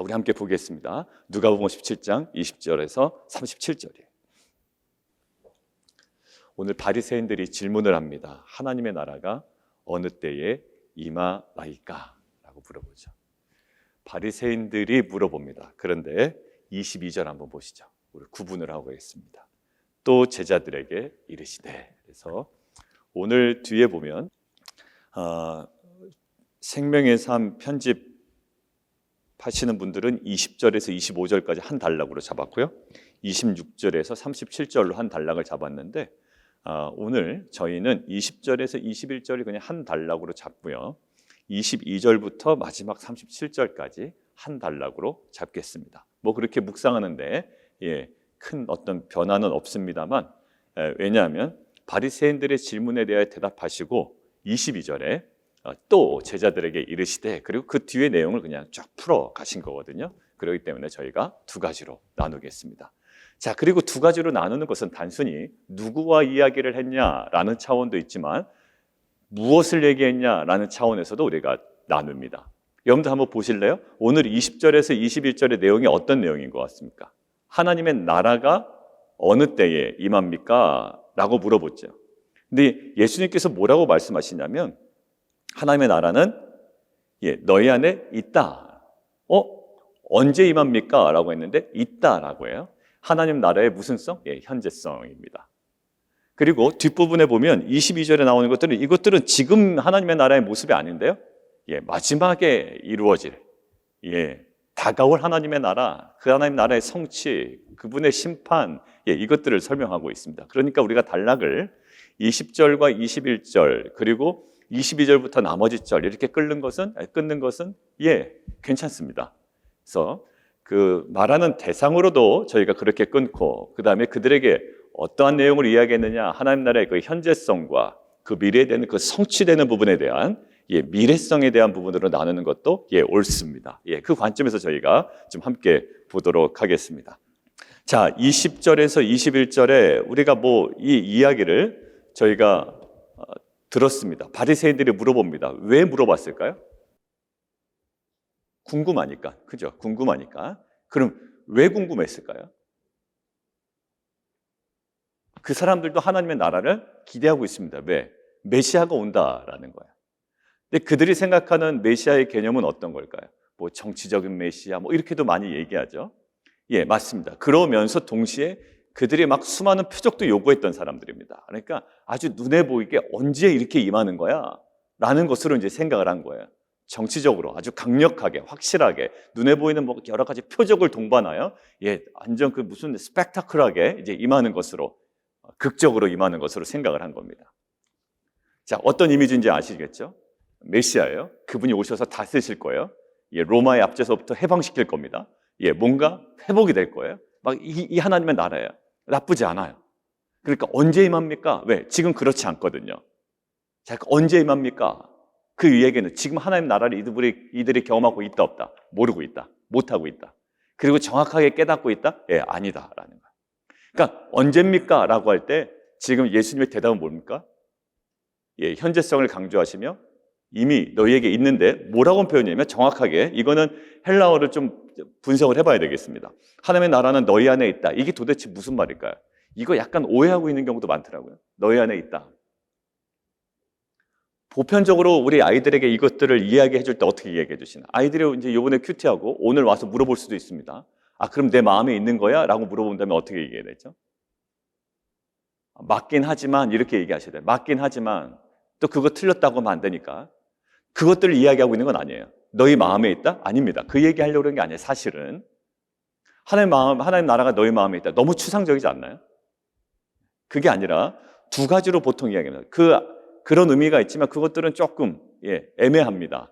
우리 함께 보겠습니다. 누가복음 17장 20절에서 37절이에요. 오늘 바리새인들이 질문을 합니다. 하나님의 나라가 어느 때에 임하나이까? 라고 물어보죠. 바리새인들이 물어봅니다. 그런데 22절 한번 보시죠. 우리 구분을 하고 있습니다. 또 제자들에게 이르시되. 그래서 오늘 뒤에 보면 생명의 삶 편집하시는 분들은 20절에서 25절까지 한 단락으로 잡았고요. 26절에서 37절로 한 단락을 잡았는데 오늘 저희는 20절에서 21절이 그냥 한 단락으로 잡고요. 22절부터 마지막 37절까지 한 단락으로 잡겠습니다. 뭐 그렇게 묵상하는데 큰 어떤 변화는 없습니다만 왜냐하면 바리새인들의 질문에 대해 대답하시고 22절에 또 제자들에게 이르시되 그리고 그 뒤에 내용을 그냥 쫙 풀어 가신 거거든요. 그렇기 때문에 저희가 두 가지로 나누겠습니다. 자, 그리고 두 가지로 나누는 것은 단순히 누구와 이야기를 했냐라는 차원도 있지만 무엇을 얘기했냐라는 차원에서도 우리가 나눕니다. 여러분들 한번 보실래요? 오늘 20절에서 21절의 내용이 어떤 내용인 것 같습니까? 하나님의 나라가 어느 때에 임합니까? 라고 물어보죠. 근데 예수님께서 뭐라고 말씀하시냐면 하나님의 나라는 너희 안에 있다. 언제 임합니까? 라고 했는데 있다라고 해요. 하나님 나라의 무슨 성? 현재성입니다. 그리고 뒷부분에 보면 22절에 나오는 것들은 이것들은 지금 하나님의 나라의 모습이 아닌데요. 마지막에 이루어질 다가올 하나님의 나라, 그 하나님 나라의 성취, 그분의 심판, 이것들을 설명하고 있습니다. 그러니까 우리가 단락을 20절과 21절 그리고 22절부터 나머지 절 이렇게 끊는 것은 괜찮습니다. 그래서 그 말하는 대상으로도 저희가 그렇게 끊고 그 다음에 그들에게 어떠한 내용을 이야기했느냐, 하나님 나라의 그 현재성과 그 미래에 대한 그 성취되는 부분에 대한 미래성에 대한 부분으로 나누는 것도 옳습니다. 그 관점에서 저희가 좀 함께 보도록 하겠습니다. 자, 20절에서 21절에 우리가 이 이야기를 저희가 들었습니다. 바리새인들이 물어봅니다. 왜 물어봤을까요? 궁금하니까. 그죠? 궁금하니까. 그럼 왜 궁금했을까요? 그 사람들도 하나님의 나라를 기대하고 있습니다. 왜? 메시아가 온다라는 거예요. 근데 그들이 생각하는 메시아의 개념은 어떤 걸까요? 정치적인 메시아 이렇게도 많이 얘기하죠. 맞습니다. 그러면서 동시에 그들이 막 수많은 표적도 요구했던 사람들입니다. 그러니까 아주 눈에 보이게 언제 이렇게 임하는 거야? 라는 것으로 이제 생각을 한 거예요. 정치적으로 아주 강력하게, 확실하게 눈에 보이는 여러 가지 표적을 동반하여 완전 그 무슨 스펙타클하게 이제 임하는 것으로, 극적으로 임하는 것으로 생각을 한 겁니다. 자, 어떤 이미지인지 아시겠죠? 메시아예요. 그분이 오셔서 다스리실 거예요. 로마의 압제서부터 해방시킬 겁니다. 뭔가 회복이 될 거예요. 이 하나님의 나라예요. 나쁘지 않아요. 그러니까 언제 임합니까? 왜? 지금 그렇지 않거든요. 자, 언제 임합니까? 그 이야기는 지금 하나님 나라를 이들이 경험하고 있다 없다? 모르고 있다. 못하고 있다. 그리고 정확하게 깨닫고 있다? 아니다라는 거예요. 그러니까 언제입니까? 라고 할 때 지금 예수님의 대답은 뭡니까? 현재성을 강조하시며 이미 너희에게 있는데 뭐라고 표현이냐면 정확하게 이거는 헬라어를 좀 분석을 해봐야 되겠습니다. 하나님의 나라는 너희 안에 있다. 이게 도대체 무슨 말일까요? 이거 약간 오해하고 있는 경우도 많더라고요. 너희 안에 있다. 보편적으로 우리 아이들에게 이것들을 이야기해 줄 때 어떻게 이야기해 주시나? 아이들이 이제 요번에 큐티하고 오늘 와서 물어볼 수도 있습니다. 그럼 내 마음에 있는 거야? 라고 물어본다면 어떻게 얘기해야 되죠? 맞긴 하지만 이렇게 얘기하셔야 돼요. 맞긴 하지만 또 그거 틀렸다고 하면 안 되니까. 그것들을 이야기하고 있는 건 아니에요. 너희 마음에 있다? 아닙니다. 그 얘기하려고 그런 게 아니에요. 사실은 하나님 나라가 너희 마음에 있다. 너무 추상적이지 않나요? 그게 아니라 두 가지로 보통 이야기합니다. 그런 의미가 있지만 그것들은 조금 애매합니다.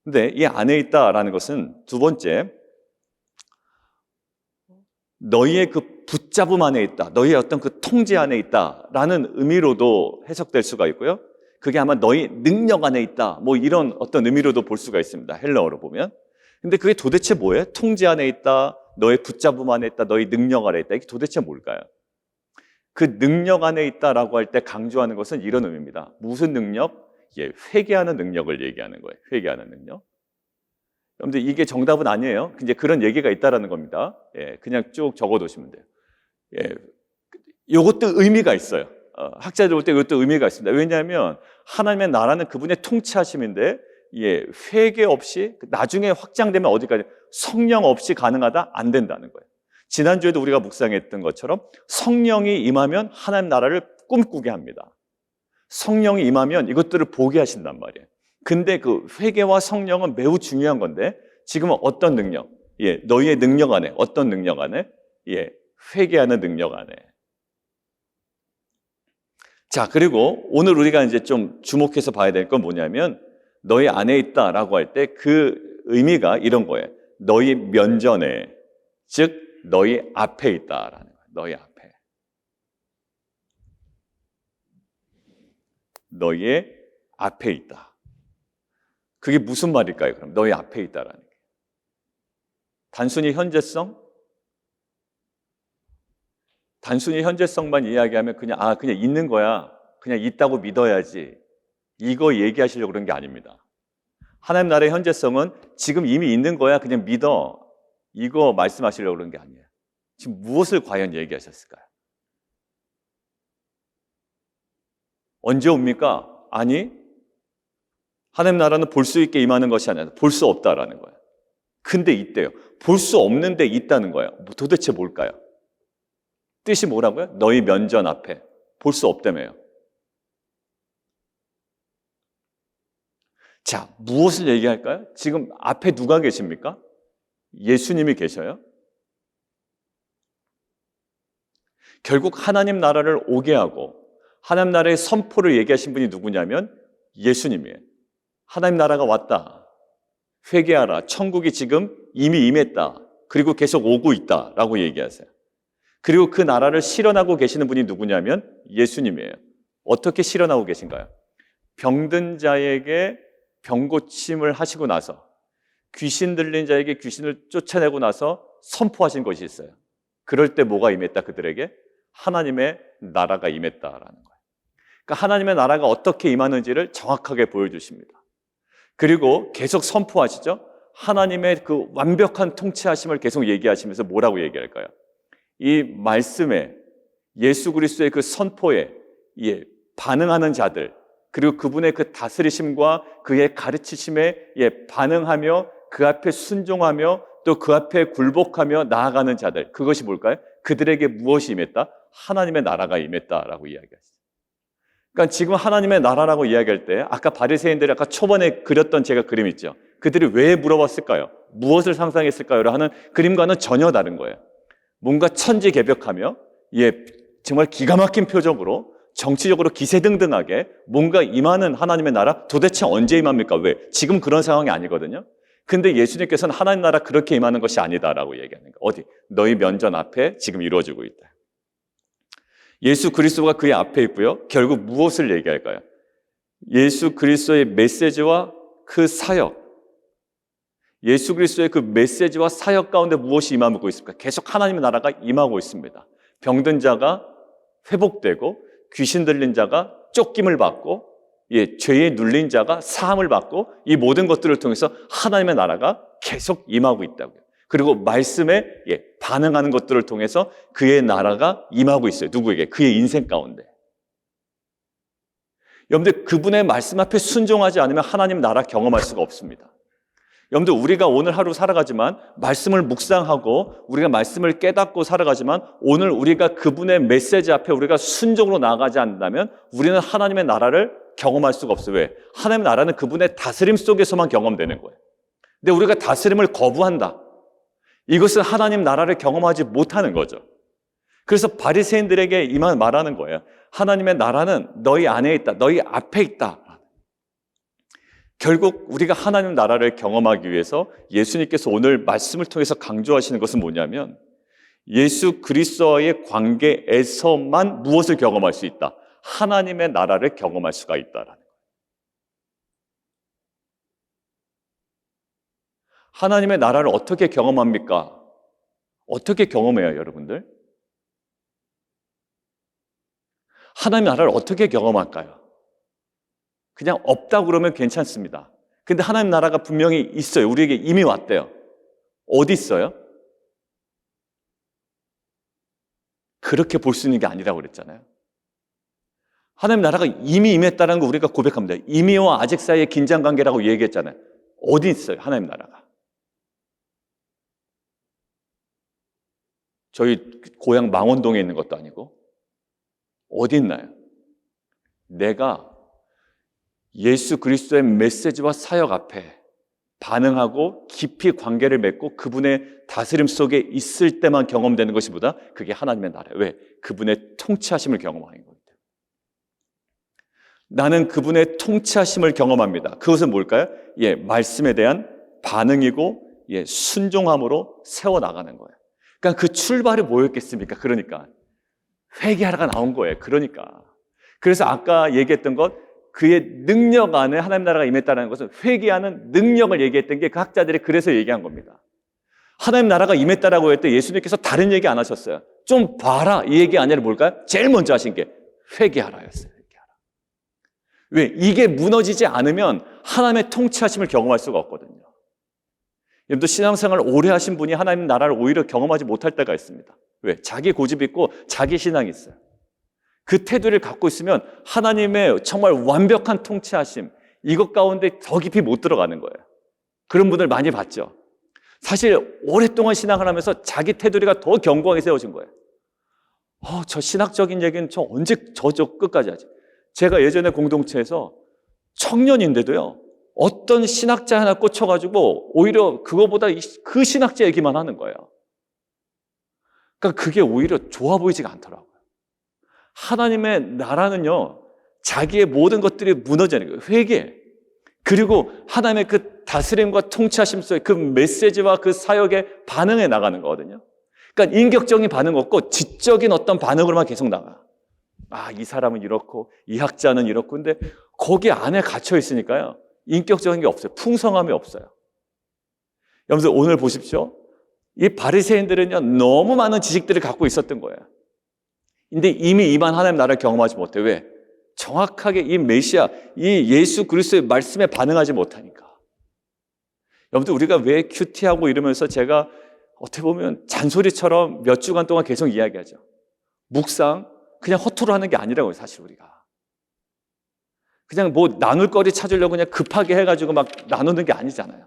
근데 이 안에 있다라는 것은 두 번째, 너희의 그 붙잡음 안에 있다. 너희의 어떤 그 통제 안에 있다라는 의미로도 해석될 수가 있고요. 그게 아마 너희 능력 안에 있다. 이런 어떤 의미로도 볼 수가 있습니다. 헬라어로 보면. 근데 그게 도대체 뭐예요? 통제 안에 있다. 너의 붙잡음 안에 있다. 너희 능력 안에 있다. 이게 도대체 뭘까요? 그 능력 안에 있다라고 할 때 강조하는 것은 이런 의미입니다. 무슨 능력? 회개하는 능력을 얘기하는 거예요. 회개하는 능력. 여러분들 이게 정답은 아니에요. 이제 그런 얘기가 있다라는 겁니다. 예, 그냥 쭉 적어 두시면 돼요. 예, 이것도 의미가 있어요. 학자들 볼 때 이것도 의미가 있습니다. 왜냐하면 하나님의 나라는 그분의 통치하심인데, 예, 회개 없이 나중에 확장되면 어디까지 성령 없이 가능하다? 안 된다는 거예요. 지난주에도 우리가 묵상했던 것처럼 성령이 임하면 하나님 나라를 꿈꾸게 합니다. 성령이 임하면 이것들을 보게 하신단 말이에요. 근데 그 회개와 성령은 매우 중요한 건데, 지금은 어떤 능력? 예, 너희의 능력 안에, 어떤 능력 안에? 예, 회개하는 능력 안에. 자, 그리고 오늘 우리가 이제 좀 주목해서 봐야 될 건 뭐냐면, 너희 안에 있다라고 할 때 그 의미가 이런 거예요. 너희 면전에, 즉 너희 앞에 있다라는 거예요. 너희 앞에. 너희의 앞에 있다. 그게 무슨 말일까요? 그럼 너희 앞에 있다라는 게. 단순히 현재성? 단순히 현재성만 이야기하면 그냥 있는 거야. 그냥 있다고 믿어야지. 이거 얘기하시려고 그런 게 아닙니다. 하나님 나라의 현재성은 지금 이미 있는 거야. 그냥 믿어. 이거 말씀하시려고 그런 게 아니에요. 지금 무엇을 과연 얘기하셨을까요? 언제 옵니까? 아니, 하나님 나라는 볼 수 있게 임하는 것이 아니라 볼 수 없다라는 거예요. 근데 있대요. 볼 수 없는데 있다는 거예요. 도대체 뭘까요? 뜻이 뭐라고요? 너희 면전 앞에. 볼 수 없다며요. 자, 무엇을 얘기할까요? 지금 앞에 누가 계십니까? 예수님이 계셔요. 결국 하나님 나라를 오게 하고 하나님 나라의 선포를 얘기하신 분이 누구냐면 예수님이에요. 하나님 나라가 왔다. 회개하라. 천국이 지금 이미 임했다. 그리고 계속 오고 있다라고 얘기하세요. 그리고 그 나라를 실현하고 계시는 분이 누구냐면 예수님이에요. 어떻게 실현하고 계신가요? 병든 자에게 병 고침을 하시고 나서, 귀신 들린 자에게 귀신을 쫓아내고 나서 선포하신 것이 있어요. 그럴 때 뭐가 임했다? 그들에게 하나님의 나라가 임했다라는 거예요. 그러니까 하나님의 나라가 어떻게 임하는지를 정확하게 보여주십니다. 그리고 계속 선포하시죠. 하나님의 그 완벽한 통치하심을 계속 얘기하시면서 뭐라고 얘기할까요? 이 말씀에, 예수 그리스도의 그 선포에 반응하는 자들, 그리고 그분의 그 다스리심과 그의 가르치심에 반응하며 그 앞에 순종하며 또 그 앞에 굴복하며 나아가는 자들, 그것이 뭘까요? 그들에게 무엇이 임했다? 하나님의 나라가 임했다라고 이야기하시죠. 그러니까 지금 하나님의 나라라고 이야기할 때 아까 바리새인들이 아까 초반에 그렸던 제가 그림 있죠. 그들이 왜 물어봤을까요? 무엇을 상상했을까요? 하는 그림과는 전혀 다른 거예요. 뭔가 천지개벽하며 정말 기가 막힌 표정으로 정치적으로 기세등등하게 뭔가 임하는 하나님의 나라, 도대체 언제 임합니까? 왜? 지금 그런 상황이 아니거든요. 근데 예수님께서는 하나님 나라 그렇게 임하는 것이 아니다라고 얘기하는 거예요. 어디? 너희 면전 앞에 지금 이루어지고 있다. 예수 그리스도가 그의 앞에 있고요. 결국 무엇을 얘기할까요? 예수 그리스도의 메시지와 그 사역, 예수 그리스도의 그 메시지와 사역 가운데 무엇이 임하고 있습니까? 계속 하나님의 나라가 임하고 있습니다. 병든 자가 회복되고 귀신 들린 자가 쫓김을 받고 죄에 눌린 자가 사함을 받고 이 모든 것들을 통해서 하나님의 나라가 계속 임하고 있다고요. 그리고 말씀에 반응하는 것들을 통해서 그의 나라가 임하고 있어요. 누구에게? 그의 인생 가운데. 여러분들 그분의 말씀 앞에 순종하지 않으면 하나님 나라 경험할 수가 없습니다. 여러분들 우리가 오늘 하루 살아가지만 말씀을 묵상하고 우리가 말씀을 깨닫고 살아가지만 오늘 우리가 그분의 메시지 앞에 우리가 순종으로 나아가지 않는다면 우리는 하나님의 나라를 경험할 수가 없어요. 왜? 하나님의 나라는 그분의 다스림 속에서만 경험되는 거예요. 근데 우리가 다스림을 거부한다. 이것은 하나님 나라를 경험하지 못하는 거죠. 그래서 바리새인들에게 말하는 거예요. 하나님의 나라는 너희 안에 있다. 너희 앞에 있다. 결국 우리가 하나님 나라를 경험하기 위해서 예수님께서 오늘 말씀을 통해서 강조하시는 것은 뭐냐면 예수 그리스도와의 관계에서만 무엇을 경험할 수 있다? 하나님의 나라를 경험할 수가 있다라는 거예요. 하나님의 나라를 어떻게 경험합니까? 어떻게 경험해요, 여러분들? 하나님의 나라를 어떻게 경험할까요? 그냥 없다고 그러면 괜찮습니다. 근데 하나님 나라가 분명히 있어요. 우리에게 이미 왔대요. 어디 있어요? 그렇게 볼 수 있는 게 아니라고 그랬잖아요. 하나님 나라가 이미 임했다는 거 우리가 고백합니다. 이미와 아직 사이의 긴장관계라고 얘기했잖아요. 어디 있어요? 하나님 나라가. 저희 고향 망원동에 있는 것도 아니고 어디 있나요? 내가 예수 그리스도의 메시지와 사역 앞에 반응하고 깊이 관계를 맺고 그분의 다스림 속에 있을 때만 경험되는 것이보다 그게 하나님의 나라예요. 왜? 그분의 통치하심을 경험하는 거예요. 나는 그분의 통치하심을 경험합니다. 그것은 뭘까요? 말씀에 대한 반응이고 순종함으로 세워나가는 거예요. 그러니까 그 출발이 뭐였겠습니까? 그러니까 회개하라가 나온 거예요. 그러니까 그래서 아까 얘기했던 것, 그의 능력 안에 하나님 나라가 임했다는 것은 회개하는 능력을 얘기했던 게 그 학자들이 그래서 얘기한 겁니다. 하나님 나라가 임했다라고 할 때 예수님께서 다른 얘기 안 하셨어요. 좀 봐라 이 얘기 아니라 뭘까요? 제일 먼저 하신 게 회개하라였어요. 회개하라. 왜? 이게 무너지지 않으면 하나님의 통치하심을 경험할 수가 없거든요. 여러분도 신앙생활을 오래 하신 분이 하나님 나라를 오히려 경험하지 못할 때가 있습니다. 왜? 자기 고집이 있고 자기 신앙이 있어요. 그 태도를 갖고 있으면 하나님의 정말 완벽한 통치하심, 이것 가운데 더 깊이 못 들어가는 거예요. 그런 분들 많이 봤죠. 사실 오랫동안 신앙을 하면서 자기 테두리가 더 견고하게 세워진 거예요. 저 신학적인 얘기는 저 언제 저 끝까지 하지? 제가 예전에 공동체에서 청년인데도요, 어떤 신학자 하나 꽂혀가지고 오히려 그거보다 그 신학자 얘기만 하는 거예요. 그러니까 그게 오히려 좋아 보이지가 않더라고요. 하나님의 나라는요, 자기의 모든 것들이 무너지는 거예요. 회개. 그리고 하나님의 그 다스림과 통치하심 속에 그 메시지와 그 사역에 반응해 나가는 거거든요. 그러니까 인격적인 반응 없고 지적인 어떤 반응으로만 계속 나가. 이 사람은 이렇고 이 학자는 이렇고. 근데 거기 안에 갇혀 있으니까요, 인격적인 게 없어요. 풍성함이 없어요. 여러분들 오늘 보십시오. 이 바리새인들은요, 너무 많은 지식들을 갖고 있었던 거예요. 근데 이미 임한 하나님 나라를 경험하지 못해. 왜? 정확하게 이 메시아, 이 예수 그리스도의 말씀에 반응하지 못하니까. 여러분들 우리가 왜 큐티하고 이러면서 제가 어떻게 보면 잔소리처럼 몇 주간 동안 계속 이야기하죠. 묵상 그냥 허투루 하는 게 아니라고요. 사실 우리가 그냥 뭐 나눌 거리 찾으려고 그냥 급하게 해가지고 막 나누는 게 아니잖아요.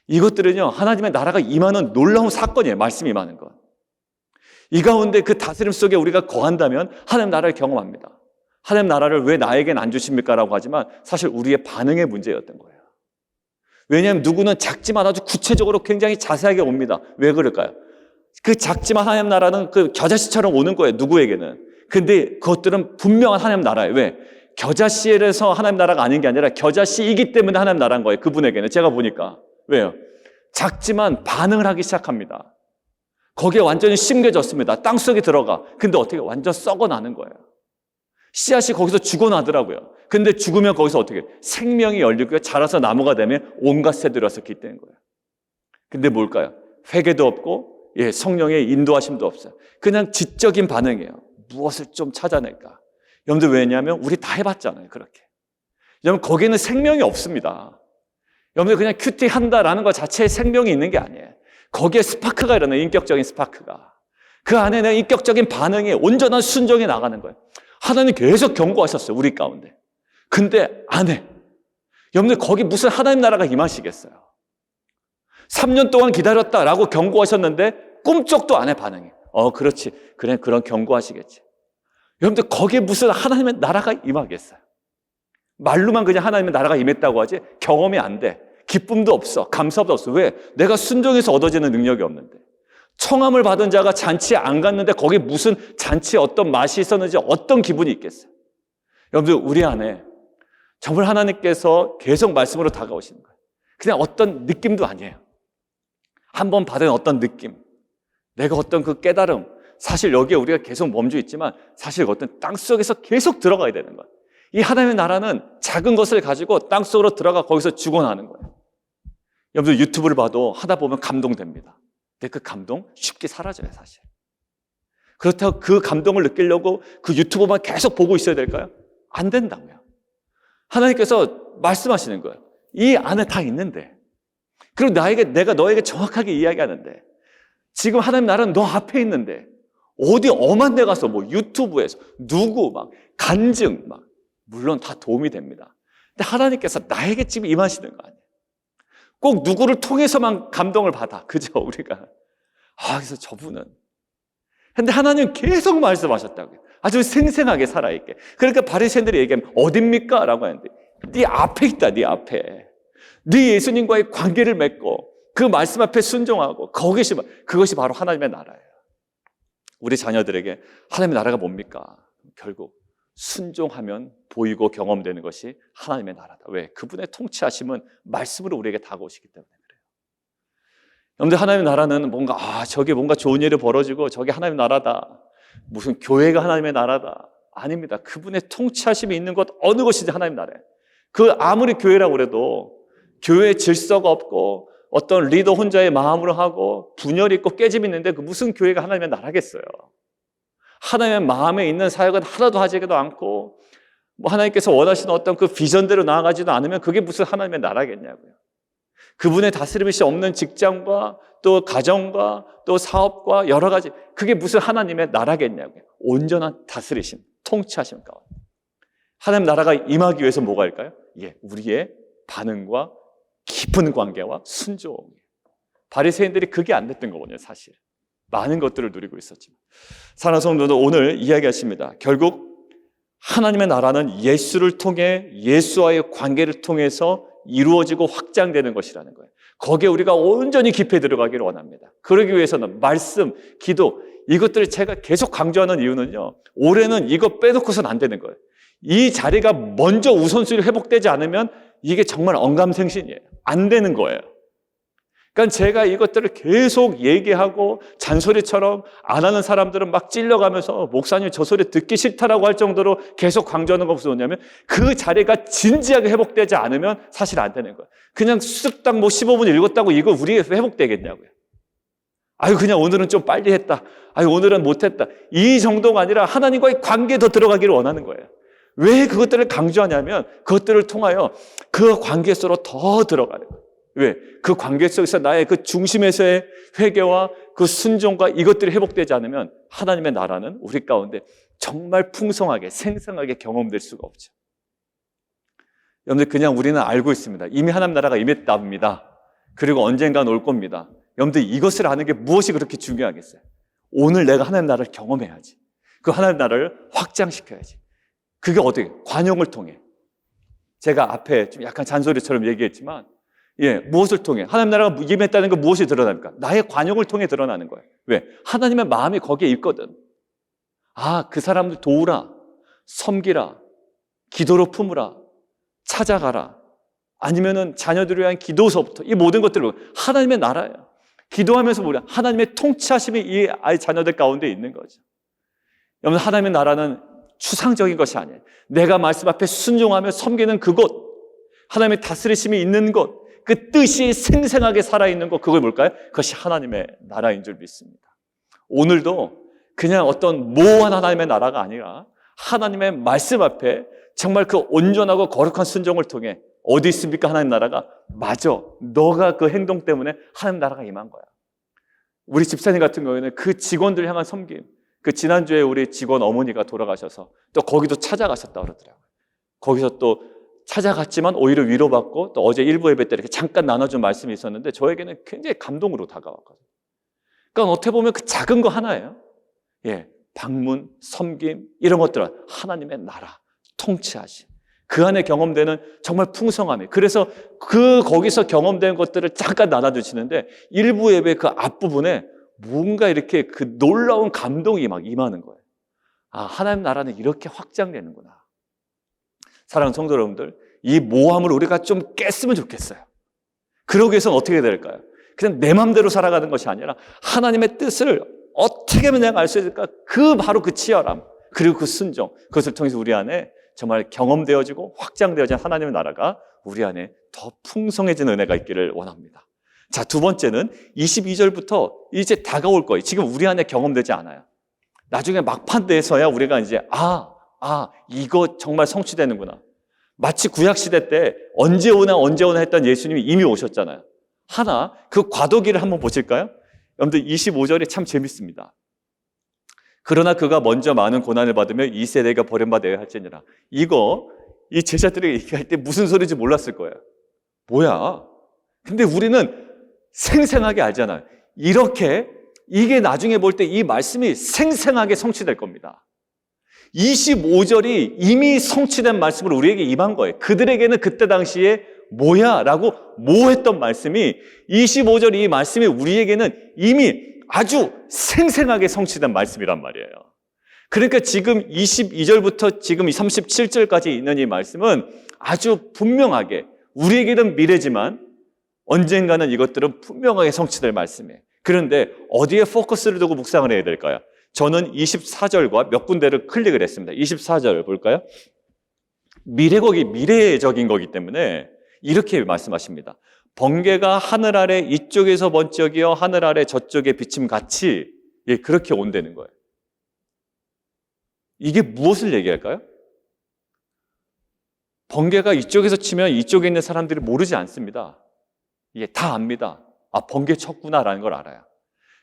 이것들은요, 하나님의 나라가 임하는 놀라운 사건이에요. 말씀이 임하는 건. 이 가운데 그 다스림 속에 우리가 거한다면 하나님 나라를 경험합니다. 하나님 나라를 왜 나에겐 안 주십니까? 라고 하지만 사실 우리의 반응의 문제였던 거예요. 왜냐하면 누구는 작지만 아주 구체적으로 굉장히 자세하게 옵니다. 왜 그럴까요? 그 작지만 하나님 나라는 그 겨자씨처럼 오는 거예요. 누구에게는. 근데 그것들은 분명한 하나님 나라예요. 왜? 겨자씨에서 하나님 나라가 아닌 게 아니라 겨자씨이기 때문에 하나님 나라인 거예요. 그분에게는. 제가 보니까. 왜요? 작지만 반응을 하기 시작합니다. 거기에 완전히 심겨졌습니다. 땅속에 들어가. 근데 어떻게 완전 썩어나는 거예요. 씨앗이 거기서 죽어나더라고요. 근데 죽으면 거기서 어떻게 생명이 열리고 자라서 나무가 되면 온갖 새들이 와서 깃대는 거예요. 근데 뭘까요? 회개도 없고 성령의 인도하심도 없어요. 그냥 지적인 반응이에요. 무엇을 좀 찾아낼까? 여러분들 왜냐하면 우리 다 해봤잖아요. 그렇게. 여러분 거기는 생명이 없습니다. 여러분들 그냥 큐티 한다라는 것 자체에 생명이 있는 게 아니에요. 거기에 스파크가 일어나요. 인격적인 스파크가. 그 안에는 인격적인 반응이 온전한 순종이 나가는 거예요. 하나님 계속 경고하셨어요. 우리 가운데. 근데 안 해. 여러분들 거기 무슨 하나님 나라가 임하시겠어요. 3년 동안 기다렸다라고 경고하셨는데 꿈쩍도 안 해 반응이. 그렇지. 그래 그런 경고하시겠지. 여러분들 거기에 무슨 하나님의 나라가 임하겠어요. 말로만 그냥 하나님의 나라가 임했다고 하지 경험이 안 돼. 기쁨도 없어. 감사도 없어. 왜? 내가 순종해서 얻어지는 능력이 없는데. 청함을 받은 자가 잔치에 안 갔는데 거기 무슨 잔치에 어떤 맛이 있었는지 어떤 기분이 있겠어요. 여러분들 우리 안에 정말 하나님께서 계속 말씀으로 다가오시는 거예요. 그냥 어떤 느낌도 아니에요. 한번 받은 어떤 느낌, 내가 어떤 그 깨달음, 사실 여기에 우리가 계속 멈춰 있지만 사실 어떤 땅속에서 계속 들어가야 되는 거예요. 이 하나님의 나라는 작은 것을 가지고 땅속으로 들어가 거기서 죽어나는 거예요. 여러분들 유튜브를 봐도 하다 보면 감동됩니다. 근데 그 감동 쉽게 사라져요, 사실. 그렇다고 그 감동을 느끼려고 그 유튜브만 계속 보고 있어야 될까요? 안 된다고요. 하나님께서 말씀하시는 거예요. 이 안에 다 있는데, 그리고 내가 너에게 정확하게 이야기하는데, 지금 하나님 나라는 너 앞에 있는데 어디 엄한 데 가서 뭐 유튜브에서 누구 막 간증 막 물론 다 도움이 됩니다. 근데 하나님께서 나에게 지금 임하시는 거 아니에요. 꼭 누구를 통해서만 감동을 받아. 그죠? 우리가. 그래서 저분은. 근데 하나님 계속 말씀하셨다고요. 아주 생생하게 살아있게. 그러니까 바리새인들이 얘기하면 어딥니까? 라고 하는데 네 앞에 있다. 네 앞에. 네 예수님과의 관계를 맺고 그 말씀 앞에 순종하고 그것이 바로 하나님의 나라예요. 우리 자녀들에게 하나님의 나라가 뭡니까? 결국 순종하면 보이고 경험되는 것이 하나님의 나라다. 왜? 그분의 통치하심은 말씀으로 우리에게 다가오시기 때문에 그래요. 여러분들, 하나님의 나라는 저게 뭔가 좋은 일이 벌어지고 저게 하나님의 나라다, 무슨 교회가 하나님의 나라다, 아닙니다. 그분의 통치하심이 있는 것 어느 것이지 하나님의 나라예요. 아무리 교회라고 그래도 교회에 질서가 없고 어떤 리더 혼자의 마음으로 하고 분열이 있고 깨짐이 있는데 그 무슨 교회가 하나님의 나라겠어요. 하나님의 마음에 있는 사역은 하나도 하지도 않고 하나님께서 원하시는 어떤 그 비전대로 나아가지도 않으면 그게 무슨 하나님의 나라겠냐고요. 그분의 다스림이 없는 직장과 또 가정과 또 사업과 여러 가지, 그게 무슨 하나님의 나라겠냐고요. 온전한 다스리심, 통치하심 가운데 하나님 나라가 임하기 위해서 뭐가 할까요? 우리의 반응과 깊은 관계와 순종이에요. 바리새인들이 그게 안 됐던 거거든요. 사실 많은 것들을 누리고 있었지만, 사랑하는 성도도 오늘 이야기하십니다. 결국 하나님의 나라는 예수를 통해, 예수와의 관계를 통해서 이루어지고 확장되는 것이라는 거예요. 거기에 우리가 온전히 깊이 들어가기를 원합니다. 그러기 위해서는 말씀, 기도, 이것들을 제가 계속 강조하는 이유는요, 올해는 이거 빼놓고서는 안 되는 거예요. 이 자리가 먼저 우선순위로 회복되지 않으면 이게 정말 언감생신이에요. 안 되는 거예요. 그러니까 제가 이것들을 계속 얘기하고 잔소리처럼 안 하는 사람들은 막 찔려가면서 목사님 저 소리 듣기 싫다라고 할 정도로 계속 강조하는 거 무슨 뭐냐면 그 자리가 진지하게 회복되지 않으면 사실 안 되는 거예요. 그냥 쓱딱 15분 읽었다고 이거 우리에 회복되겠냐고요. 그냥 오늘은 좀 빨리 했다. 오늘은 못했다. 이 정도가 아니라 하나님과의 관계에 더 들어가기를 원하는 거예요. 왜 그것들을 강조하냐면 그것들을 통하여 그 관계 속으로 더 들어가는 거예요. 왜? 그 관계 속에서 나의 그 중심에서의 회개와 그 순종과 이것들이 회복되지 않으면 하나님의 나라는 우리 가운데 정말 풍성하게 생생하게 경험될 수가 없죠. 여러분들, 그냥 우리는 알고 있습니다. 이미 하나님 나라가 임했답니다. 그리고 언젠간 올 겁니다. 여러분들, 이것을 아는 게 무엇이 그렇게 중요하겠어요? 오늘 내가 하나님 나라를 경험해야지. 그 하나님 나라를 확장시켜야지. 그게 어떻게? 관용을 통해. 제가 앞에 좀 약간 잔소리처럼 얘기했지만 무엇을 통해? 하나님 나라가 임했다는 건 무엇이 드러납니까? 나의 관용을 통해 드러나는 거예요. 왜? 하나님의 마음이 거기에 있거든. 그 사람들 도우라, 섬기라, 기도로 품으라, 찾아가라, 아니면은 자녀들을 위한 기도서부터 이 모든 것들을 하나님의 나라예요. 기도하면서 뭐냐? 하나님의 통치하심이 이 아이 자녀들 가운데 있는 거죠. 여러분, 하나님의 나라는 추상적인 것이 아니에요. 내가 말씀 앞에 순종하며 섬기는 그곳, 하나님의 다스리심이 있는 곳, 그 뜻이 생생하게 살아있는 것, 그걸 뭘까요? 그것이 하나님의 나라인 줄 믿습니다. 오늘도 그냥 어떤 모호한 하나님의 나라가 아니라 하나님의 말씀 앞에 정말 그 온전하고 거룩한 순종을 통해 어디 있습니까? 하나님 나라가. 맞아, 너가 그 행동 때문에 하나님 나라가 임한 거야. 우리 집사님 같은 경우에는 그 직원들 향한 섬김, 그 지난주에 우리 직원 어머니가 돌아가셔서 또 거기도 찾아가셨다고 그러더라고요. 거기서 또 찾아갔지만 오히려 위로받고, 또 어제 일부 예배 때 이렇게 잠깐 나눠준 말씀이 있었는데 저에게는 굉장히 감동으로 다가왔거든요. 그러니까 어떻게 보면 그 작은 거 하나예요. 방문, 섬김, 이런 것들은 하나님의 나라, 통치하심, 그 안에 경험되는 정말 풍성함이. 그래서 거기서 경험된 것들을 잠깐 나눠주시는데 일부 예배 그 앞부분에 뭔가 이렇게 그 놀라운 감동이 막 임하는 거예요. 하나님 나라는 이렇게 확장되는구나. 사랑하는 성도 여러분들, 이 모함을 우리가 좀 깼으면 좋겠어요. 그러기 위해서는 어떻게 될까요? 그냥 내 마음대로 살아가는 것이 아니라 하나님의 뜻을 어떻게 하면 내가 알 수 있을까? 바로 그 치열함, 그리고 그 순종, 그것을 통해서 우리 안에 정말 경험되어지고 확장되어진 하나님의 나라가 우리 안에 더 풍성해진 은혜가 있기를 원합니다. 자, 두 번째는 22절부터 이제 다가올 거예요. 지금 우리 안에 경험되지 않아요. 나중에 막판 돼서야 우리가 이제 이거 정말 성취되는구나. 마치 구약시대 때 언제 오나 했던 예수님이 이미 오셨잖아요. 하나, 그 과도기를 한번 보실까요? 여러분들 25절이 참 재밌습니다. 그러나 그가 먼저 많은 고난을 받으며 이 세대가 버림받아야 할지니라. 이 제자들이 얘기할 때 무슨 소리인지 몰랐을 거예요. 뭐야? 근데 우리는 생생하게 알잖아요. 이게 나중에 볼 때 이 말씀이 생생하게 성취될 겁니다. 25절이 이미 성취된 말씀으로 우리에게 임한 거예요. 그들에게는 그때 당시에 뭐야? 라고 모했던 말씀이 25절 이 말씀이 우리에게는 이미 아주 생생하게 성취된 말씀이란 말이에요. 그러니까 지금 22절부터 지금 37절까지 있는 이 말씀은 아주 분명하게 우리에게는 미래지만 언젠가는 이것들은 분명하게 성취될 말씀이에요. 그런데 어디에 포커스를 두고 묵상을 해야 될까요? 저는 24절과 몇 군데를 클릭을 했습니다. 24절 볼까요? 미래적인 거기 때문에 이렇게 말씀하십니다. 번개가 하늘 아래 이쪽에서 번쩍이어 하늘 아래 저쪽에 비침 같이 그렇게 온다는 거예요. 이게 무엇을 얘기할까요? 번개가 이쪽에서 치면 이쪽에 있는 사람들이 모르지 않습니다. 이게 다 압니다. 아, 번개 쳤구나라는 걸 알아요.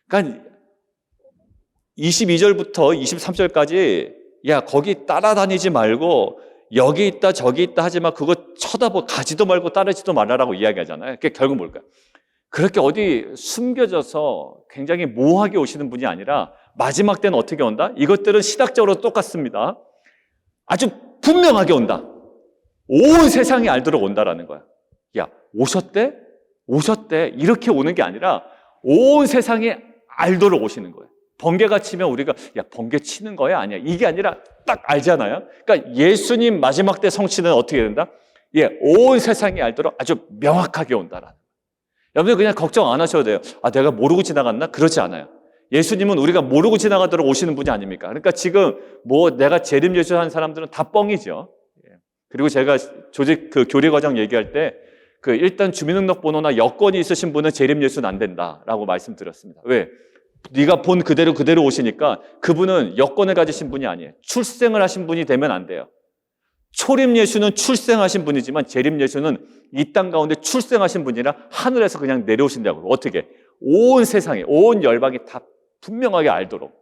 그러니까 22절부터 23절까지 거기 따라다니지 말고 여기 있다 저기 있다 하지만 그거 가지도 말고 따르지도 말라라고 이야기하잖아요. 그게 결국 뭘까요? 그렇게 어디 숨겨져서 굉장히 모호하게 오시는 분이 아니라 마지막 때는 어떻게 온다? 이것들은 시각적으로 똑같습니다. 아주 분명하게 온다. 온 세상이 알도록 온다라는 거야. 오셨대? 이렇게 오는 게 아니라 온 세상이 알도록 오시는 거예요. 번개가 치면 우리가 번개 치는 거야? 아니야. 이게 아니라 딱 알잖아요. 그러니까 예수님 마지막 때 성취는 어떻게 된다? 온 세상이 알도록 아주 명확하게 온다라는 거예요. 여러분 그냥 걱정 안 하셔도 돼요. 내가 모르고 지나갔나? 그렇지 않아요. 예수님은 우리가 모르고 지나가도록 오시는 분이 아닙니까? 그러니까 지금 내가 재림 예수하는 사람들은 다 뻥이죠. 그리고 제가 조직 교리 과정 얘기할 때 일단 주민등록번호나 여권이 있으신 분은 재림 예수는 안 된다라고 말씀드렸습니다. 왜? 네가 본 그대로 오시니까 그분은 여권을 가지신 분이 아니에요. 출생을 하신 분이 되면 안 돼요. 초림 예수는 출생하신 분이지만 재림 예수는 이 땅 가운데 출생하신 분이라 하늘에서 그냥 내려오신다고. 어떻게? 온 세상에, 온 열방이 다 분명하게 알도록.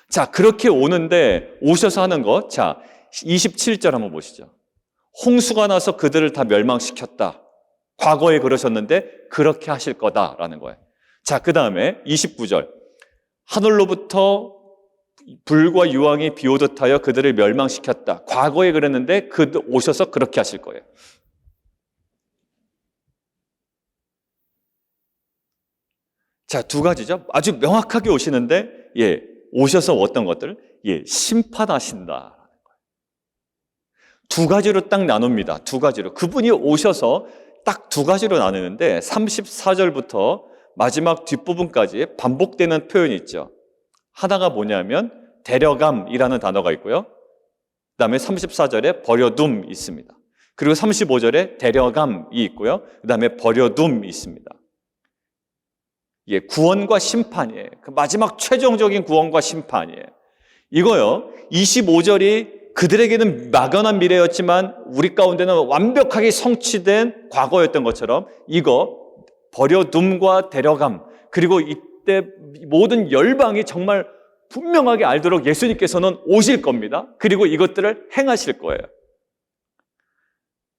자, 그렇게 오는데 오셔서 하는 거. 자, 27절 한번 보시죠. 홍수가 나서 그들을 다 멸망시켰다. 과거에 그러셨는데 그렇게 하실 거다라는 거예요. 자, 그 다음에 29절. 하늘로부터 불과 유황이 비오듯 하여 그들을 멸망시켰다. 과거에 그랬는데 오셔서 그렇게 하실 거예요. 자, 두 가지죠. 아주 명확하게 오시는데 오셔서 어떤 것들? 심판하신다. 두 가지로 딱 나눕니다. 두 가지로. 그분이 오셔서 딱 두 가지로 나누는데 34절부터 마지막 뒷부분까지 반복되는 표현이 있죠. 하나가 뭐냐면 데려감이라는 단어가 있고요. 그 다음에 34절에 버려둠이 있습니다. 그리고 35절에 데려감이 있고요. 그 다음에 버려둠이 있습니다. 구원과 심판이에요. 그 마지막 최종적인 구원과 심판이에요. 이거요. 25절이 그들에게는 막연한 미래였지만 우리 가운데는 완벽하게 성취된 과거였던 것처럼 이거 버려둠과 데려감 그리고 이때 모든 열방이 정말 분명하게 알도록 예수님께서는 오실 겁니다. 그리고 이것들을 행하실 거예요.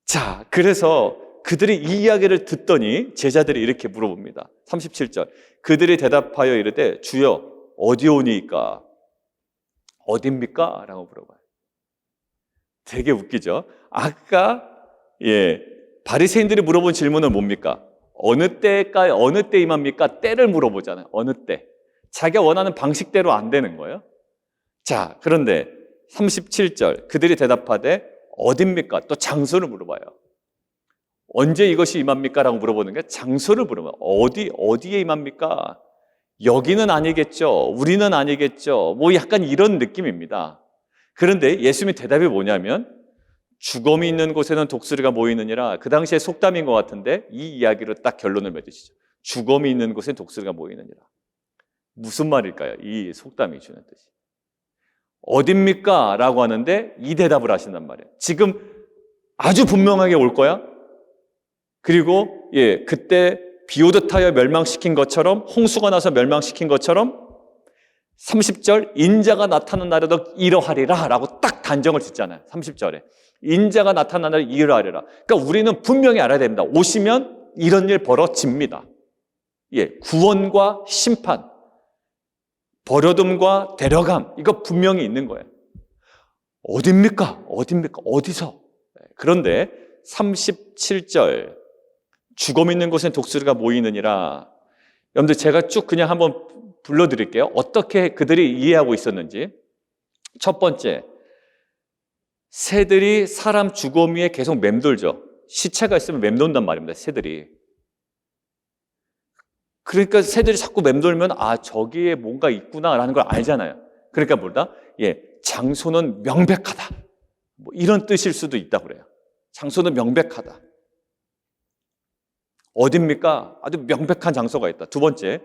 자, 그래서 그들이 이 이야기를 듣더니 제자들이 이렇게 물어봅니다. 37절. 그들이 대답하여 이르되 주여 어디 오니까? 어딥니까? 라고 물어봐요. 되게 웃기죠? 아까 바리새인들이 물어본 질문은 뭡니까? 어느 때 임합니까? 때를 물어보잖아요. 어느 때. 자기가 원하는 방식대로 안 되는 거예요. 자, 그런데 37절 그들이 대답하되 어딥니까? 또 장소를 물어봐요. 언제 이것이 임합니까? 라고 물어보는 게 장소를 물어봐요. 어디에 임합니까? 여기는 아니겠죠. 우리는 아니겠죠. 약간 이런 느낌입니다. 그런데 예수님의 대답이 뭐냐면 죽음이 있는 곳에는 독수리가 모이느니라. 그 당시에 속담인 것 같은데 이 이야기로 딱 결론을 맺으시죠. 죽음이 있는 곳에 독수리가 모이느니라. 무슨 말일까요? 이 속담이 주는 뜻이. 어딥니까? 라고 하는데 이 대답을 하신단 말이에요. 지금 아주 분명하게 올 거야. 그리고 그때 비 오듯 하여 멸망시킨 것처럼, 홍수가 나서 멸망시킨 것처럼 30절 인자가 나타난 날에도 이러하리라 라고 딱 단정을 짓잖아요. 30절에 인자가 나타난 날에 이러하리라. 그러니까 우리는 분명히 알아야 됩니다. 오시면 이런 일 벌어집니다. 구원과 심판, 버려둠과 데려감, 이거 분명히 있는 거예요. 어딥니까? 어디서? 그런데 37절 죽음 있는 곳엔 독수리가 모이느니라. 여러분들 제가 쭉 그냥 한번 불러드릴게요. 어떻게 그들이 이해하고 있었는지. 첫 번째, 새들이 사람 주검 위에 계속 맴돌죠. 시체가 있으면 맴돈단 말입니다. 새들이. 그러니까 새들이 자꾸 맴돌면 저기에 뭔가 있구나라는 걸 알잖아요. 그러니까 뭐다? 장소는 명백하다. 뭐 이런 뜻일 수도 있다고 그래요. 장소는 명백하다. 어딥니까? 아주 명백한 장소가 있다. 두 번째,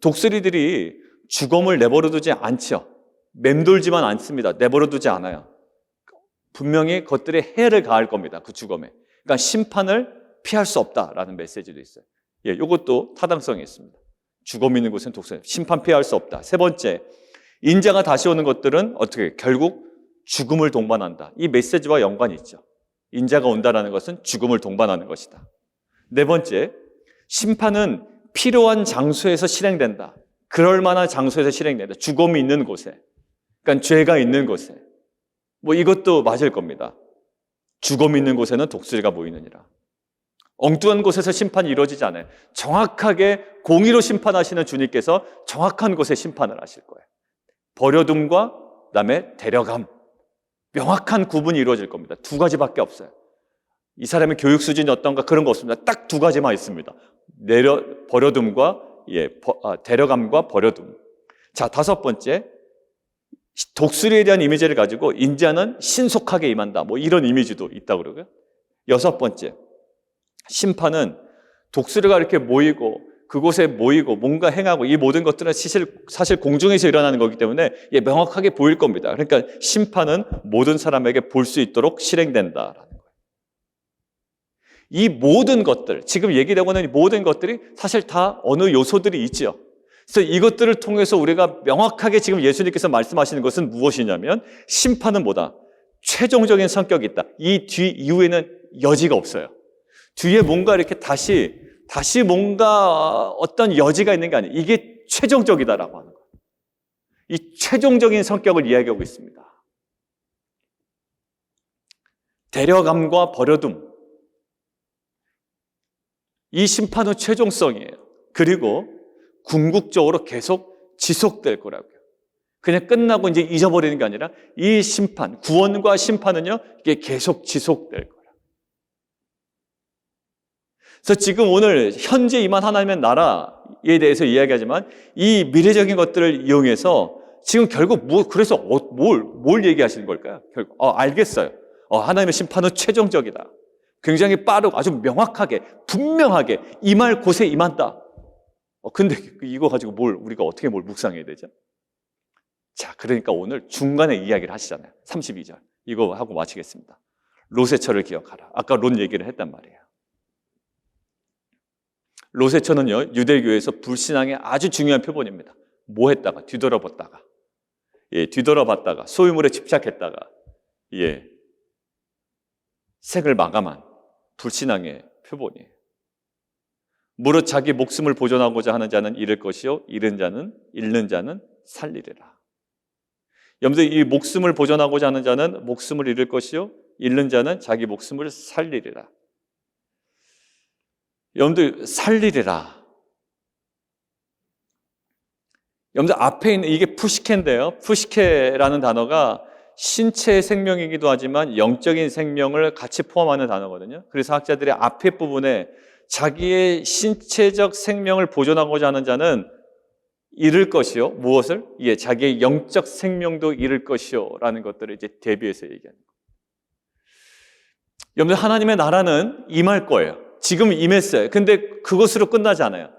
독수리들이 주검을 내버려 두지 않죠. 맴돌지만 않습니다. 내버려 두지 않아요. 분명히 그것들의 해를 가할 겁니다. 그 주검에. 그러니까 심판을 피할 수 없다라는 메시지도 있어요. 이것도 타당성이 있습니다. 주검 있는 곳은 독수리, 심판 피할 수 없다. 세 번째, 인자가 다시 오는 것들은 어떻게? 결국 죽음을 동반한다. 이 메시지와 연관이 있죠. 인자가 온다라는 것은 죽음을 동반하는 것이다. 네 번째, 심판은 필요한 장소에서 실행된다. 그럴 만한 장소에서 실행된다. 죽음이 있는 곳에, 그러니까 죄가 있는 곳에. 뭐 이것도 맞을 겁니다. 죽음이 있는 곳에는 독수리가 모이느니라. 엉뚱한 곳에서 심판이 이루어지지 않아요. 정확하게 공의로 심판하시는 주님께서 정확한 곳에 심판을 하실 거예요. 버려둠과 그다음에 데려감, 명확한 구분이 이루어질 겁니다. 두 가지밖에 없어요. 이 사람의 교육 수준이 어떤가 그런 거 없습니다. 딱 두 가지만 있습니다. 버려둠과 데려감과 버려둠. 자, 다섯 번째, 독수리에 대한 이미지를 가지고 인자는 신속하게 임한다. 뭐 이런 이미지도 있다고 그러고요. 여섯 번째, 심판은 독수리가 이렇게 모이고 그곳에 모이고 뭔가 행하고 이 모든 것들은 사실 공중에서 일어나는 거기 때문에 명확하게 보일 겁니다. 그러니까 심판은 모든 사람에게 볼 수 있도록 실행된다라는 거예요. 이 모든 것들, 지금 얘기되고 있는 이 모든 것들이 사실 다 어느 요소들이 있죠. 그래서 이것들을 통해서 우리가 명확하게 지금 예수님께서 말씀하시는 것은 무엇이냐면 심판은 뭐다? 최종적인 성격이 있다. 이 뒤 이후에는 여지가 없어요. 뒤에 뭔가 이렇게 다시 뭔가 어떤 여지가 있는 게 아니에요. 이게 최종적이다라고 하는 거예요. 이 최종적인 성격을 이야기하고 있습니다. 데려감과 버려둠. 이 심판은 최종성이에요. 그리고 궁극적으로 계속 지속될 거라고요. 그냥 끝나고 이제 잊어버리는 게 아니라 이 심판, 구원과 심판은요, 이게 계속 지속될 거예요. 그래서 지금 오늘 현재 임한 하나님의 나라에 대해서 이야기하지만 이 미래적인 것들을 이용해서 지금 결국 그래서 뭘 얘기하시는 걸까요? 결국 알겠어요. 하나님의 심판은 최종적이다. 굉장히 빠르고 아주 명확하게 분명하게 임할 곳에 임한다. 근데 이거 가지고 우리가 어떻게 묵상해야 되죠? 자, 그러니까 오늘 중간에 이야기를 하시잖아요. 32절. 이거 하고 마치겠습니다. 롯의 처를 기억하라. 아까 롯 얘기를 했단 말이에요. 롯의 처는요, 유대교에서 불신앙의 아주 중요한 표본입니다. 뭐 했다가? 뒤돌아봤다가, 소유물에 집착했다가, 색을 마감한 불신앙의 표본이에요. 무릇 자기 목숨을 보존하고자 하는 자는 잃을 것이요, 잃는 자는 살리리라. 여러분들, 이 목숨을 보존하고자 하는 자는 목숨을 잃을 것이요, 잃는 자는 자기 목숨을 살리리라. 여러분들, 살리리라. 여러분들, 앞에 있는 이게 푸시케인데요. 푸시케라는 단어가 신체의 생명이기도 하지만 영적인 생명을 같이 포함하는 단어거든요. 그래서 학자들이 앞에 부분에 자기의 신체적 생명을 보존하고자 하는 자는 잃을 것이요. 무엇을? 자기의 영적 생명도 잃을 것이요. 라는 것들을 이제 대비해서 얘기하는 거예요. 여러분들, 하나님의 나라는 임할 거예요. 지금 임했어요. 근데 그것으로 끝나지 않아요.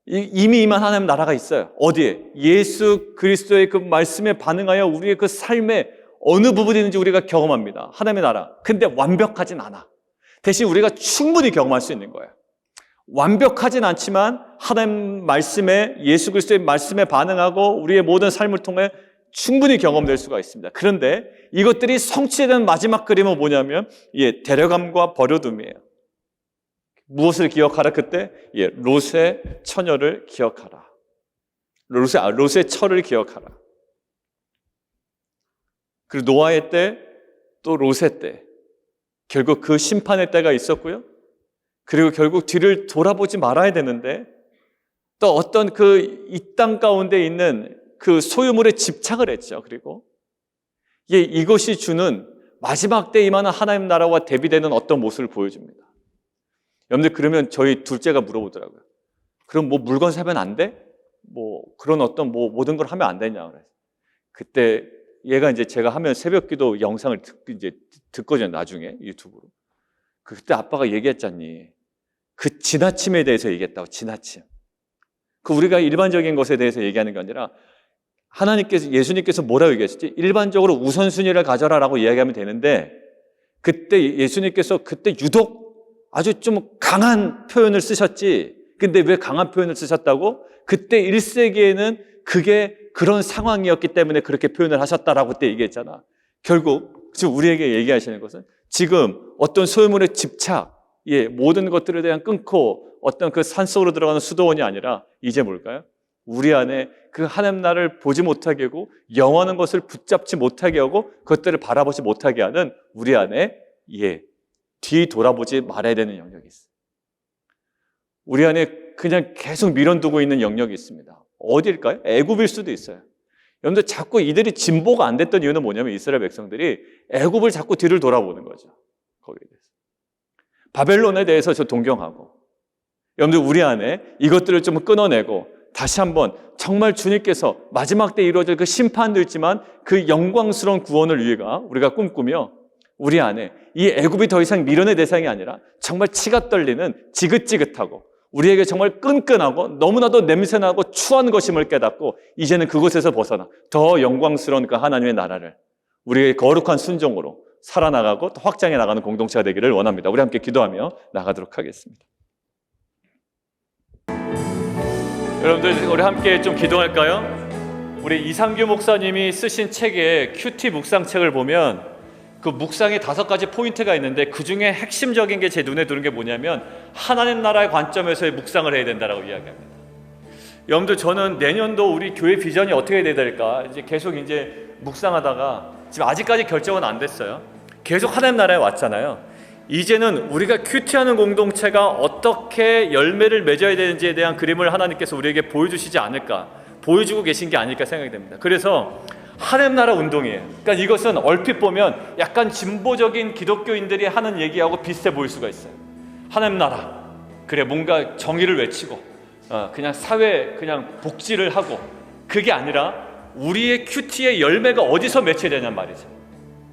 이미 임한 하나님의 나라가 있어요. 어디에? 예수 그리스도의 그 말씀에 반응하여 우리의 그 삶에 어느 부분인지 우리가 경험합니다. 하나님의 나라. 근데 완벽하진 않아. 대신 우리가 충분히 경험할 수 있는 거예요. 완벽하진 않지만 하나님 말씀에, 예수 그리스도의 말씀에 반응하고 우리의 모든 삶을 통해 충분히 경험될 수가 있습니다. 그런데 이것들이 성취되는 마지막 그림은 뭐냐면 데려감과 버려둠이에요. 무엇을 기억하라? 그때 롯의 처녀를 기억하라. 롯의 처를 기억하라. 그리고 노아의 때, 또 롯의 때, 결국 그 심판의 때가 있었고요. 그리고 결국 뒤를 돌아보지 말아야 되는데, 또 어떤 이 땅 가운데 있는 그 소유물에 집착을 했죠. 그리고 이것이 주는 마지막 때 임하는 하나님 나라와 대비되는 어떤 모습을 보여줍니다. 여러분들, 그러면 저희 둘째가 물어보더라고요. 그럼 뭐 물건 사면 안 돼? 뭐 그런 어떤 모든 걸 하면 안 되냐 그래서 그때 얘가 이제 제가 하면 새벽기도 영상을 듣거든요. 나중에 유튜브로. 그때 아빠가 얘기했잖니. 그 지나침에 대해서 얘기했다고. 지나침. 우리가 일반적인 것에 대해서 얘기하는 게 아니라 예수님께서 뭐라고 얘기했었지? 일반적으로 우선순위를 가져라라고 이야기하면 되는데, 그때 예수님께서 그때 유독 아주 좀 강한 표현을 쓰셨지. 근데 왜 강한 표현을 쓰셨다고? 그때 1세기에는 그게 그런 상황이었기 때문에 그렇게 표현을 하셨다라고 그때 얘기했잖아. 결국 지금 우리에게 얘기하시는 것은 지금 어떤 소유물의 집착, 모든 것들에 대한 끊고 어떤 그 산속으로 들어가는 수도원이 아니라 이제 뭘까요? 우리 안에 그 하나님 나라를 보지 못하게 하고 영원한 것을 붙잡지 못하게 하고 그것들을 바라보지 못하게 하는 우리 안에 뒤 돌아보지 말아야 되는 영역이 있어요. 우리 안에 그냥 계속 밀어두고 있는 영역이 있습니다. 어디일까요? 애굽일 수도 있어요. 여러분들, 자꾸 이들이 진보가 안 됐던 이유는 뭐냐면 이스라엘 백성들이 애굽을 자꾸 뒤를 돌아보는 거죠. 거기에 대해서. 바벨론에 대해서 저 동경하고, 여러분들 우리 안에 이것들을 좀 끊어내고 다시 한번 정말 주님께서 마지막 때 이루어질 그 심판도 있지만 그 영광스러운 구원을 우리가 꿈꾸며 우리 안에 이 애굽이 더 이상 미련의 대상이 아니라 정말 치가 떨리는 지긋지긋하고 우리에게 정말 끈끈하고 너무나도 냄새나고 추한 것임을 깨닫고 이제는 그곳에서 벗어나 더 영광스러운 그 하나님의 나라를 우리의 거룩한 순종으로 살아나가고 또 확장해 나가는 공동체가 되기를 원합니다. 우리 함께 기도하며 나가도록 하겠습니다. 여러분들, 우리 함께 좀 기도할까요? 우리 이상규 목사님이 쓰신 책에 큐티 묵상책을 보면 그 묵상에 5가지 포인트가 있는데 그 중에 핵심적인 게 제 눈에 들어온 게 뭐냐면 하나님 나라의 관점에서의 묵상을 해야 된다라고 이야기합니다. 여러분들, 저는 내년도 우리 교회 비전이 어떻게 돼야 될까 이제 계속 묵상하다가 지금 아직까지 결정은 안 됐어요. 계속 하나님 나라에 왔잖아요. 이제는 우리가 큐티하는 공동체가 어떻게 열매를 맺어야 되는지에 대한 그림을 하나님께서 우리에게 보여주시지 않을까, 보여주고 계신 게 아닐까 생각이 됩니다. 그래서 하나님 나라 운동이에요. 그러니까 이것은 얼핏 보면 약간 진보적인 기독교인들이 하는 얘기하고 비슷해 보일 수가 있어요. 하나님 나라, 그래 뭔가 정의를 외치고 그냥 사회 그냥 복지를 하고, 그게 아니라 우리의 큐티의 열매가 어디서 맺혀야 되냔 말이죠.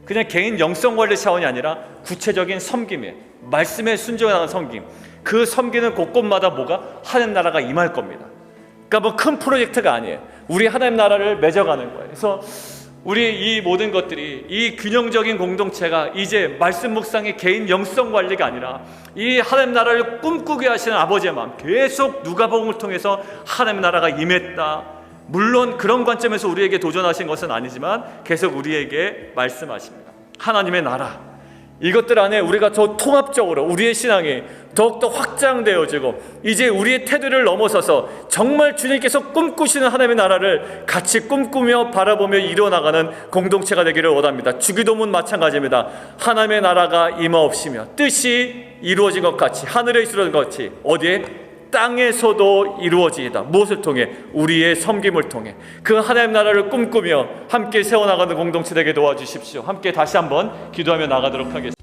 그냥 개인 영성 관리 차원이 아니라 구체적인 섬김에, 말씀에 순종하는 섬김, 그 섬기는 곳곳마다 뭐가 하나님 나라가 임할 겁니다. 그러니까 뭐 큰 프로젝트가 아니에요. 우리 하나님 나라를 맺어가는 거예요. 그래서 우리 이 모든 것들이, 이 균형적인 공동체가 이제 말씀 묵상의 개인 영성 관리가 아니라 이 하나님 나라를 꿈꾸게 하시는 아버지의 마음, 계속 누가복음을 통해서 하나님 나라가 임했다. 물론 그런 관점에서 우리에게 도전하신 것은 아니지만 계속 우리에게 말씀하십니다. 하나님의 나라, 이것들 안에 우리가 더 통합적으로 우리의 신앙이 더욱더 확장되어지고 이제 우리의 테두리를 넘어서서 정말 주님께서 꿈꾸시는 하나님의 나라를 같이 꿈꾸며 바라보며 이루어나가는 공동체가 되기를 원합니다. 주기도문 마찬가지입니다. 하나님의 나라가 임하옵시며 뜻이 이루어진 것 같이, 하늘에 이루어진 것 같이 어디에? 땅에서도 이루어지이다. 무엇을 통해? 우리의 섬김을 통해 그 하나님 나라를 꿈꾸며 함께 세워나가는 공동체 되게 도와주십시오. 함께 다시 한번 기도하며 나가도록 하겠습니다.